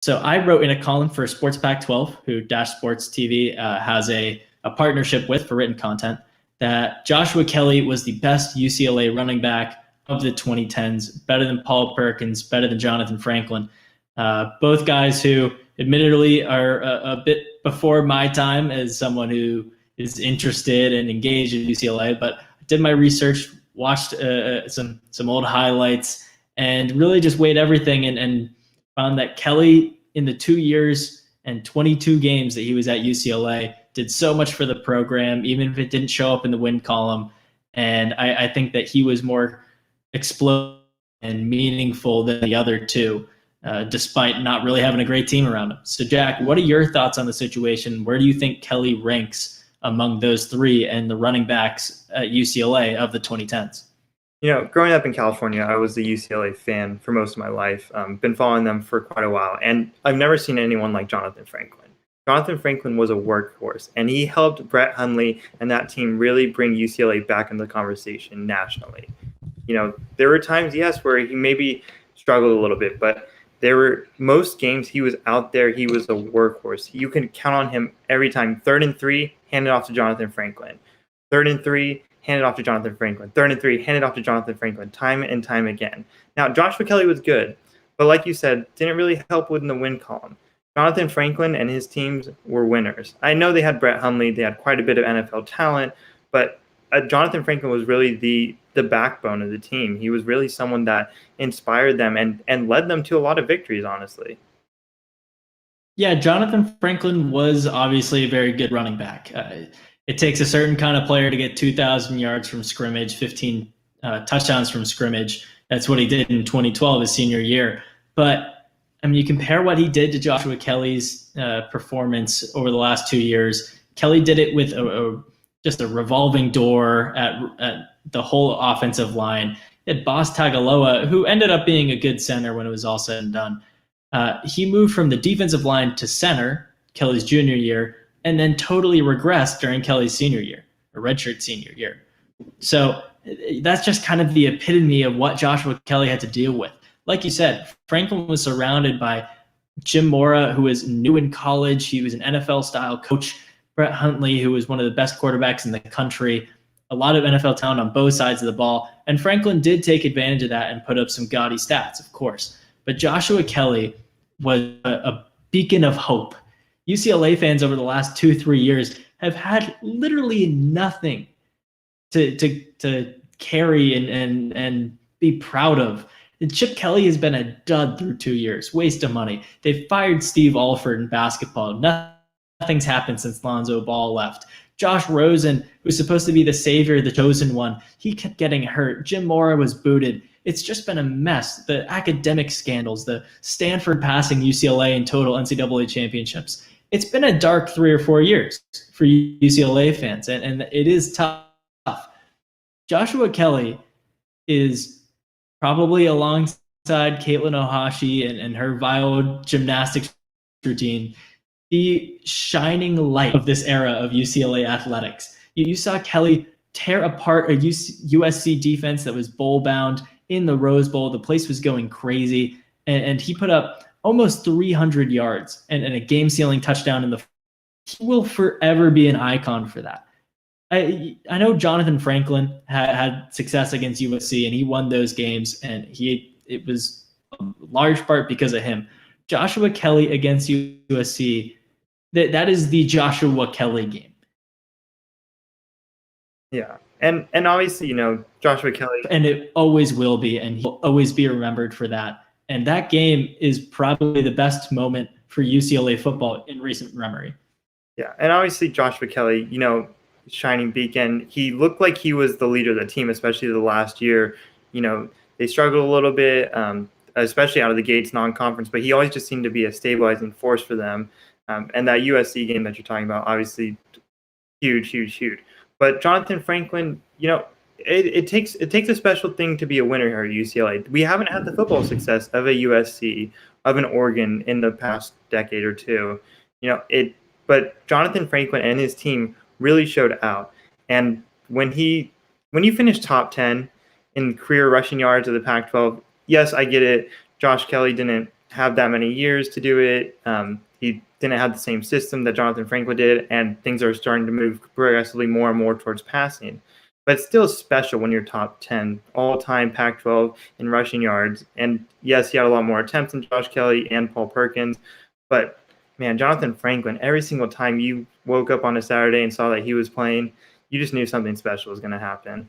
So I wrote in a column for Sports Pac-12, who Dash Sports TV has a partnership with for written content, that Joshua Kelley was the best UCLA running back of the 2010s, better than Paul Perkins, better than Johnathan Franklin. Both guys who admittedly are a bit before my time as someone who is interested and engaged in UCLA, but I did my research, watched some old highlights, and really just weighed everything and found that Kelley, in the 2 years and 22 games that he was at UCLA, did so much for the program, even if it didn't show up in the win column. And I think that he was more explosive and meaningful than the other two, despite not really having a great team around him. So, Jack, what are your thoughts on the situation? Where do you think Kelley ranks among those three and the running backs at UCLA of the 2010s? Growing up in California, I was a UCLA fan for most of my life. Been following them for quite a while, and I've never seen anyone like Johnathan Franklin. Johnathan Franklin was a workhorse, and he helped Brett Hundley and that team really bring UCLA back into the conversation nationally. There were times, yes, where he maybe struggled a little bit, but there were most games he was out there. He was a workhorse. You can count on him every time. 3rd and 3, hand it off to Johnathan Franklin. 3rd and 3, hand it off to Johnathan Franklin. 3rd and 3, hand it off to Johnathan Franklin, time and time again. Now, Joshua Kelley was good, but like you said, didn't really help within the win column. Johnathan Franklin and his teams were winners. I know they had Brett Hundley. They had quite a bit of NFL talent, but Johnathan Franklin was really the backbone of the team. He was really someone that inspired them and led them to a lot of victories, honestly. Yeah, Johnathan Franklin was obviously a very good running back. It takes a certain kind of player to get 2,000 yards from scrimmage, 15 touchdowns from scrimmage. That's what he did in 2012, his senior year. But, I mean, you compare what he did to Joshua Kelley's performance over the last 2 years. Kelley did it with just a revolving door at the whole offensive line. He had Boss Tagaloa, who ended up being a good center when it was all said and done. He moved from the defensive line to center Kelley's junior year, and then totally regressed during Kelley's senior year, or redshirt senior year. So that's just kind of the epitome of what Joshua Kelley had to deal with. Like you said, Franklin was surrounded by Jim Mora, who was new in college. He was an NFL-style coach. Brett Hundley, who was one of the best quarterbacks in the country. A lot of NFL talent on both sides of the ball. And Franklin did take advantage of that and put up some gaudy stats, of course. But Joshua Kelley was a beacon of hope. UCLA fans over the last 2-3 years have had literally nothing to carry and be proud of. And Chip Kelley has been a dud through 2 years, waste of money. They've fired Steve Alford in basketball. Nothing's happened since Lonzo Ball left. Josh Rosen, who's supposed to be the savior, the chosen one, he kept getting hurt. Jim Mora was booted. It's just been a mess. The academic scandals, the Stanford passing UCLA in total NCAA championships. It's been a dark 3 or 4 years for UCLA fans, and it is tough. Joshua Kelley is probably alongside Caitlin Ohashi and her vile gymnastics routine, the shining light of this era of UCLA athletics. You saw Kelley tear apart a USC defense that was bowl-bound in the Rose Bowl. The place was going crazy, and he put up almost 300 yards and a game-sealing touchdown in the. He will forever be an icon for that. I know Johnathan Franklin had success against USC, and he won those games, and it was a large part because of him. Joshua Kelley against USC, that is the Joshua Kelley game. Yeah, and obviously, Joshua Kelley. And it always will be, and he'll always be remembered for that. And that game is probably the best moment for UCLA football in recent memory. Yeah, and obviously Joshua Kelley, shining beacon. He looked like he was the leader of the team, especially the last year. They struggled a little bit, especially out of the gates, non-conference, but he always just seemed to be a stabilizing force for them. And that USC game that you're talking about, obviously huge. But Johnathan Franklin, it takes a special thing to be a winner here at UCLA. We haven't had the football success of a USC, of an Oregon in the past decade or two. But Johnathan Franklin and his team really showed out. And when you finish top 10 in career rushing yards of the Pac-12, yes, I get it. Josh Kelley didn't have that many years to do it. He didn't have the same system that Johnathan Franklin did, and things are starting to move progressively more and more towards passing. But it's still special when you're top 10 all-time Pac-12 in rushing yards. And yes, he had a lot more attempts than Josh Kelley and Paul Perkins. But, man, Johnathan Franklin, every single time you woke up on a Saturday and saw that he was playing, you just knew something special was going to happen.